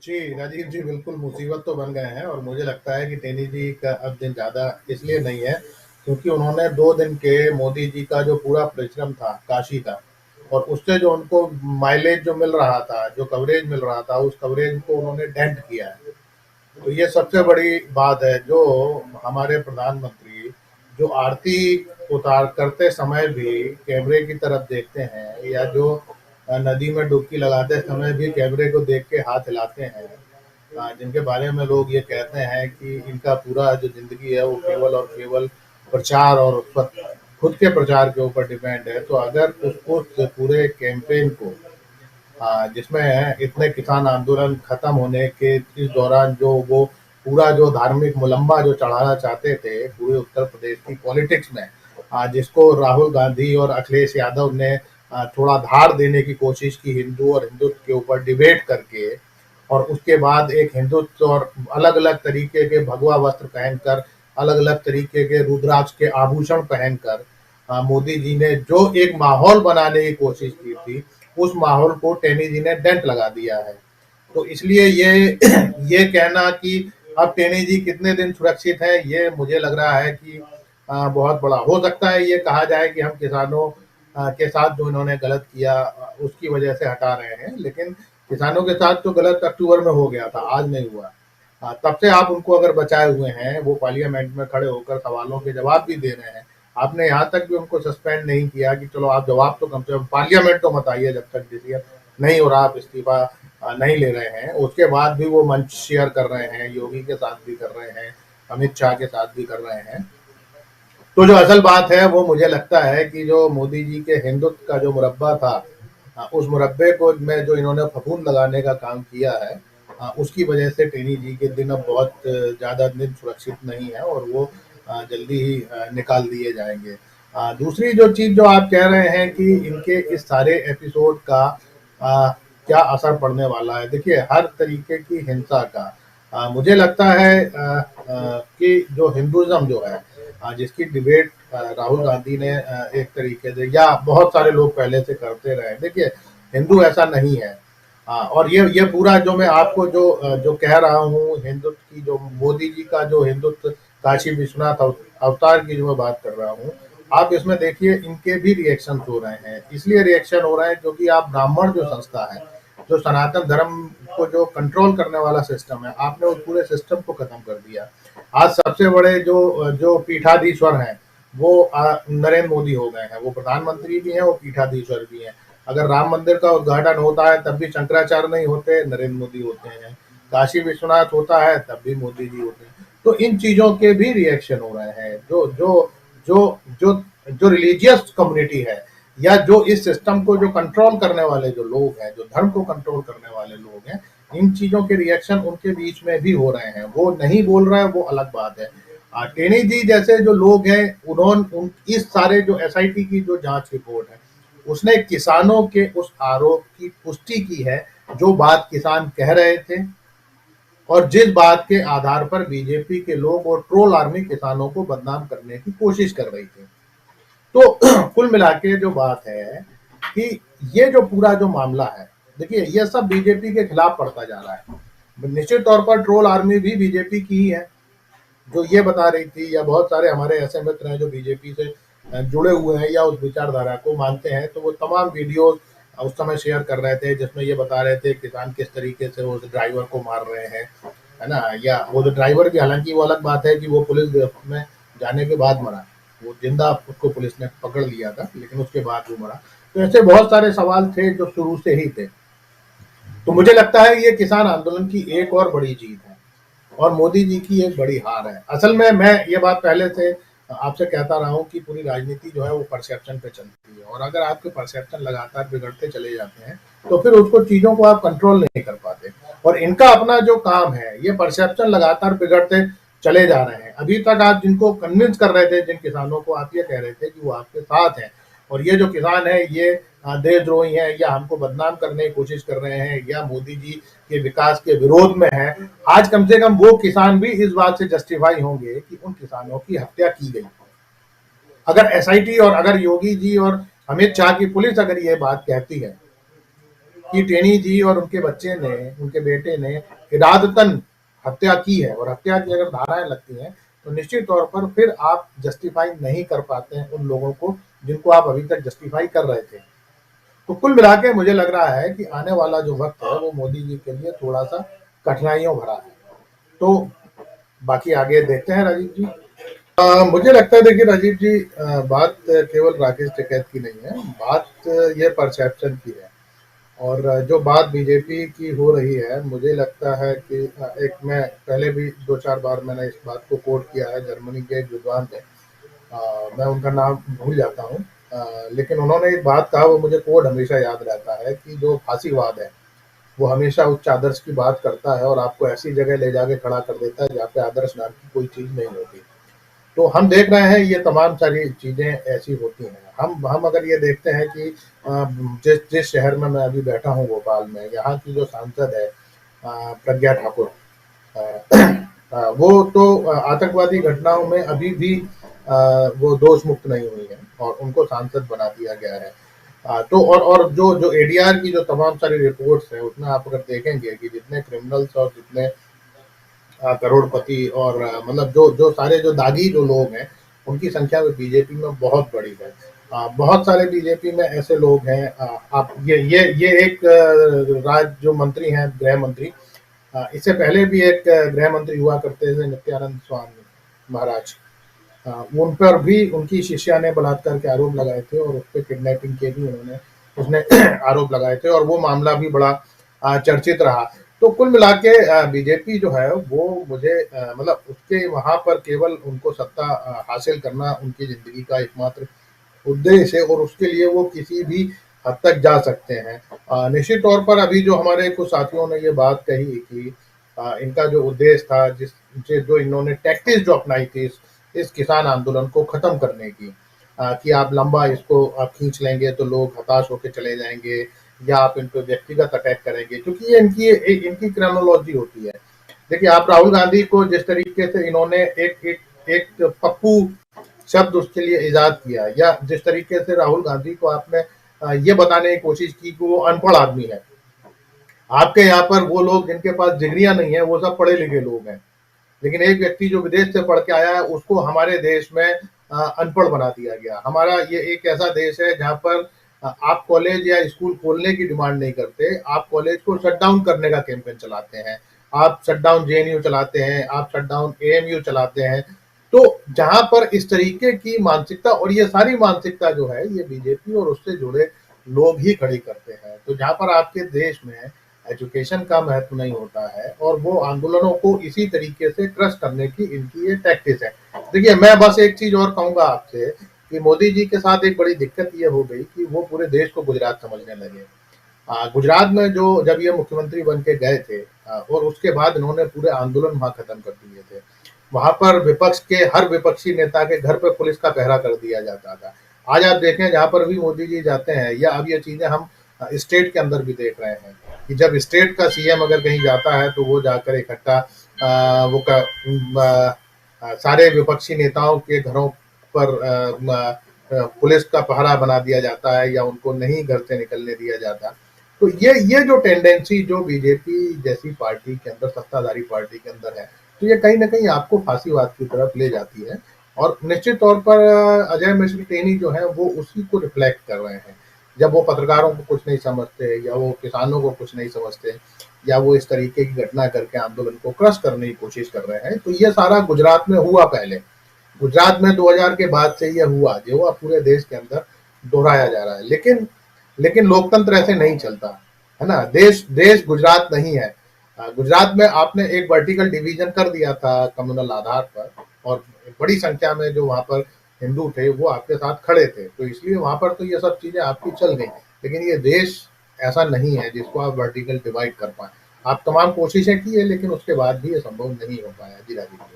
जी, राजीव जी, बिल्कुल मुसीबत तो बन गए हैं और मुझे लगता है कि टेनी जी का अब दिन ज़्यादा इसलिए नहीं है, क्योंकि उन्होंने 2 दिन के मोदी जी का जो पूरा परिश्रम था, काशी का, और उससे जो उनको माइलेज जो मिल रहा था, जो कवरेज मिल रहा था, उस कवरेज को उन्होंने डेंट किया है। तो ये सबसे बड़ी बात है, जो हमारे प्रधानमंत्री जो आरती उतार करते समय भी कैमरे की तरफ देखते हैं, या जो नदी में डुबकी लगाते समय भी कैमरे को देख के हाथ हिलाते हैं, जिनके बारे में लोग ये कहते हैं कि इनका पूरा जो ज़िंदगी है वो केवल और केवल प्रचार और खुद के प्रचार के ऊपर डिपेंड है। तो अगर उस पूरे कैंपेन को, जिसमें इतने किसान आंदोलन खत्म होने के इस दौरान जो वो पूरा जो धार्मिक मुलम्बा जो चढ़ाना चाहते थे पूरे उत्तर प्रदेश की पॉलिटिक्स में, जिसको राहुल गांधी और अखिलेश यादव ने थोड़ा धार देने की कोशिश की हिंदू और हिंदुत्व के ऊपर डिबेट करके, और उसके बाद एक हिंदुत्व और अलग अलग तरीके के भगवा वस्त्र पहनकर, अलग अलग तरीके के रुद्राक्ष के आभूषण पहनकर मोदी जी ने जो एक माहौल बनाने की कोशिश की थी, उस माहौल को टेनी जी ने डेंट लगा दिया है। तो इसलिए ये ये कहना कि अब टेनी जी कितने दिन सुरक्षित है, ये मुझे लग रहा है कि बहुत बड़ा हो सकता है। ये कहा जाए कि हम किसानों के साथ जो इन्होंने गलत किया उसकी वजह से हटा रहे हैं, लेकिन किसानों के साथ तो गलत अक्टूबर में हो गया था, आज नहीं हुआ। तब से आप उनको अगर बचाए हुए हैं, वो पार्लियामेंट में खड़े होकर सवालों के जवाब भी दे रहे हैं। आपने यहाँ तक भी उनको सस्पेंड नहीं किया कि चलो आप जवाब तो कम से कम पार्लियामेंट तो मत आइए, जब तक डिसीजन नहीं हो रहा, आप इस्तीफा नहीं ले रहे हैं। उसके बाद भी वो मंच शेयर कर रहे हैं, योगी के साथ भी कर रहे हैं, अमित शाह के साथ भी कर रहे हैं। तो जो असल बात है वो मुझे लगता है कि जो मोदी जी के हिंदुत्व का जो मुरब्बा था, उस मुरब्बे को में जो इन्होंने फफूंद लगाने का काम किया है, उसकी वजह से टेनी जी के दिन अब बहुत ज़्यादा दिन सुरक्षित नहीं है, और वो जल्दी ही निकाल दिए जाएंगे। दूसरी जो चीज़ जो आप कह रहे हैं कि इनके इस सारे एपिसोड का आ, क्या असर पड़ने वाला है, देखिए हर तरीके की हिंसा का, मुझे लगता है कि जो हिंदुज़्म जो है, जिसकी डिबेट राहुल गांधी ने एक तरीके से, या बहुत सारे लोग पहले से करते रहे, देखिए हिंदू ऐसा नहीं है। और ये पूरा जो मैं आपको जो कह रहा हूँ हिंदुत्व की, जो मोदी जी का जो हिंदुत्व काशी विश्वनाथ अवतार की जो मैं बात कर रहा हूँ, आप इसमें देखिए इनके भी रिएक्शन हो रहे हैं। इसलिए रिएक्शन हो रहे हैं क्योंकि आप ब्राह्मण जो संस्था है, जो सनातन धर्म को जो कंट्रोल करने वाला सिस्टम है, आपने उस पूरे सिस्टम को खत्म कर दिया। आज सबसे बड़े जो जो पीठाधीश्वर हैं, वो नरेंद्र मोदी हो गए हैं। वो प्रधानमंत्री भी हैं, वो पीठाधीश्वर भी हैं। अगर राम मंदिर का उद्घाटन होता है तब भी शंकराचार्य नहीं होते, नरेंद्र मोदी होते हैं। काशी विश्वनाथ होता है तब भी मोदी जी होते हैं। तो इन चीजों के भी रिएक्शन हो रहे हैं। जो जो जो जो जो रिलीजियस कम्युनिटी है, या जो इस सिस्टम को जो कंट्रोल करने वाले जो लोग हैं, जो धर्म को कंट्रोल करने वाले लोग हैं, इन चीजों के रिएक्शन उनके बीच में भी हो रहे हैं। वो नहीं बोल रहे हैं, वो अलग बात है। टेनी जी जैसे जो लोग हैं, उन्होंने इस सारे जो एसआईटी की जो जांच रिपोर्ट है, उसने किसानों के उस आरोप की पुष्टि की है, जो बात किसान कह रहे थे, और जिस बात के आधार पर बीजेपी के लोग और ट्रोल आर्मी किसानों को बदनाम करने की कोशिश कर रही थी। तो कुल मिला के जो बात है कि ये जो पूरा जो मामला है, देखिए ये सब बीजेपी के खिलाफ पड़ता जा रहा है। निश्चित तौर पर ट्रोल आर्मी भी बीजेपी की ही है, जो ये बता रही थी, या बहुत सारे हमारे ऐसे मित्र हैं जो बीजेपी से जुड़े हुए हैं या उस विचारधारा को मानते हैं, तो वो तमाम वीडियो उस समय शेयर कर रहे थे, जिसमें ये बता रहे थे किसान किस तरीके से उस ड्राइवर को मार रहे हैं, है ना। या वो जो ड्राइवर की, हालांकि वो अलग बात है कि वो पुलिस में जाने के बाद मरा, वो जिंदा उसको पुलिस ने पकड़ लिया था, लेकिन उसके बाद वो मरा। तो ऐसे बहुत सारे सवाल थे जो शुरू से ही थे। तो मुझे लगता है ये किसान आंदोलन की एक और बड़ी जीत है, और मोदी जी की एक बड़ी हार है। असल में मैं ये बात पहले से आपसे कहता रहा हूँ कि पूरी राजनीति जो है वो परसेप्शन पे चलती है, और अगर आपके परसेप्शन लगातार बिगड़ते चले जाते हैं, तो फिर उसको चीजों को आप कंट्रोल नहीं कर पाते। और इनका अपना जो काम है, ये परसेप्शन लगातार बिगड़ते चले जा रहे हैं। अभी तक आप जिनको कन्विंस कर रहे थे, जिन किसानों को आप ये कह रहे थे कि वो आपके साथ हैं, और ये जो किसान है ये देशद्रोही है, या हमको बदनाम करने की कोशिश कर रहे हैं, या मोदी जी के विकास के विरोध में है, आज कम से कम वो किसान भी इस बात से जस्टिफाई होंगे कि उन किसानों की हत्या की गई। अगर एसआईटी और अगर योगी जी और अमित शाह की पुलिस अगर ये बात कहती है, कि टेनी जी और उनके बच्चे ने, उनके बेटे ने इरादतन हत्या की है, और हत्या की अगर धाराएं लगती हैं तो निश्चित तौर पर फिर आप जस्टिफाई नहीं कर पाते हैं उन लोगों को जिनको आप अभी तक जस्टिफाई कर रहे थे। तो कुल मिला के मुझे लग रहा है कि आने वाला जो वक्त है वो मोदी जी के लिए थोड़ा सा कठिनाइयों भरा है। तो बाकी आगे देखते हैं राजीव जी। मुझे लगता है, देखिए राजीव जी, बात केवल राकेश टिकैत की नहीं है, बात ये परसेप्शन की है। और जो बात बीजेपी की हो रही है, मुझे लगता है कि एक, मैं पहले भी 2-4 बार मैंने इस बात को कोट किया है, जर्मनी के एक विद्वान थे, मैं उनका नाम भूल जाता हूँ, लेकिन उन्होंने एक बात कहा, वो मुझे कोड हमेशा याद रहता है, कि जो फांसीवाद है वो हमेशा उच्च आदर्श की बात करता है और आपको ऐसी जगह ले जाके खड़ा कर देता है जहाँ पे आदर्श नाम की कोई चीज़ नहीं होती। तो हम देख रहे हैं ये तमाम सारी चीज़ें ऐसी होती हैं। हम अगर ये देखते हैं कि जिस जिस शहर में मैं अभी बैठा हूँ, भोपाल में, यहाँ की जो सांसद है प्रज्ञा ठाकुर, वो तो आतंकवादी घटनाओं में अभी भी वो दोष मुक्त नहीं हुई है और उनको सांसद बना दिया गया है। तो और जो एडीआर की जो तमाम सारी रिपोर्ट्स हैं, उसमें आप अगर देखेंगे कि जितने क्रिमिनल्स और जितने करोड़पति और मतलब जो जो सारे जो दागी जो लोग हैं, उनकी संख्या में बीजेपी में बहुत बड़ी है। बहुत सारे बीजेपी में ऐसे लोग हैं, आप ये एक राज्य जो मंत्री हैं, गृह मंत्री, इससे पहले भी एक गृह मंत्री हुआ करते थे, नित्यानंद स्वामी महाराज, उन पर भी उनकी शिष्या ने बलात्कार के आरोप लगाए थे और उस पर किडनैपिंग के भी उन्होंने उसने आरोप लगाए थे और वो मामला भी बड़ा चर्चित रहा। तो कुल मिला के बीजेपी जो है वो मुझे मतलब उसके वहां पर केवल उनको सत्ता हासिल करना उनकी जिंदगी का एकमात्र उद्देश्य है और उसके लिए वो किसी भी हद तक जा सकते हैं। निश्चित तौर पर अभी जो हमारे कुछ साथियों ने ये बात कही कि इनका जो उद्देश्य था, जो इन्होंने टैक्टिस जो अपनाई थी इस किसान आंदोलन को खत्म करने की, कि आप लंबा इसको आप खींच लेंगे तो लोग हताश होकर चले जाएंगे, या आप इन पर व्यक्तिगत अटैक करेंगे, क्योंकि ये इनकी क्रोनोलॉजी होती है। देखिए, आप राहुल गांधी को जिस तरीके से इन्होंने एक पप्पू शब्द उसके लिए ईजाद किया, या जिस तरीके से राहुल गांधी को आपने ये बताने की कोशिश की कि वो अनपढ़ आदमी है। आपके यहाँ पर वो लोग जिनके पास डिग्रियां नहीं है वो सब पढ़े लिखे लोग हैं, लेकिन एक व्यक्ति जो विदेश से पढ़ के आया है उसको हमारे देश में अनपढ़ बना दिया गया। हमारा ये एक ऐसा देश है जहाँ पर आप कॉलेज या स्कूल खोलने की डिमांड नहीं करते, आप कॉलेज को शट डाउन करने का कैंपेन चलाते हैं, आप शट डाउन जेएनयू चलाते हैं, आप शट डाउन एएमयू चलाते हैं। तो जहां पर इस तरीके की मानसिकता, और ये सारी मानसिकता जो है ये बीजेपी और उससे जुड़े लोग ही खड़ी करते हैं। तो जहां पर आपके देश में एजुकेशन का महत्व नहीं होता है और वो आंदोलनों को इसी तरीके से क्रश करने की इनकी ये टैक्टिस है। देखिए, मैं बस एक चीज और कहूंगा आपसे कि मोदी जी के साथ एक बड़ी दिक्कत ये हो गई कि वो पूरे देश को गुजरात समझने लगे। गुजरात में जो जब ये मुख्यमंत्री बन के गए थे, और उसके बाद इन्होंने पूरे आंदोलन वहां खत्म कर दिए थे। वहां पर विपक्ष के हर विपक्षी नेता के घर पर पुलिस का पहरा कर दिया जाता था। आज आप देखें, जहां पर भी मोदी जी जाते हैं, या अब ये चीजें हम स्टेट के अंदर भी देख रहे हैं कि जब स्टेट का सीएम अगर कहीं जाता है तो वो जाकर इकट्ठा सारे विपक्षी नेताओं के घरों पर पुलिस का पहरा बना दिया जाता है या उनको नहीं घर से निकलने दिया जाता। तो ये जो टेंडेंसी जो बीजेपी जैसी पार्टी के अंदर, सत्ताधारी पार्टी के अंदर है, तो ये कहीं ना कहीं आपको फांसीवाद की तरफ ले जाती है। और निश्चित तौर पर अजय मिश्र टेनी जो है वो उसी को रिफ्लेक्ट कर रहे हैं। जब वो पत्रकारों को कुछ नहीं समझते, या वो किसानों को कुछ नहीं समझते, या वो इस तरीके की घटना करके आंदोलन को क्रश करने की कोशिश कर रहे हैं, तो ये सारा गुजरात में हुआ। पहले गुजरात में 2000 के बाद से ये हुआ, जो अब पूरे देश के अंदर दोहराया जा रहा है। लेकिन लोकतंत्र ऐसे नहीं चलता है ना। देश देश गुजरात नहीं है। गुजरात में आपने एक वर्टिकल डिवीजन कर दिया था कम्युनल आधार पर, और बड़ी संख्या में जो वहां पर हिंदू थे वो आपके साथ खड़े थे, तो इसलिए वहां पर तो ये सब चीजें आपकी चल गई। लेकिन ये देश ऐसा नहीं है जिसको आप वर्टिकल डिवाइड कर पाए। आप तमाम कोशिशें की है, लेकिन उसके बाद भी ये संभव नहीं हो पाया। जी राजीव जी।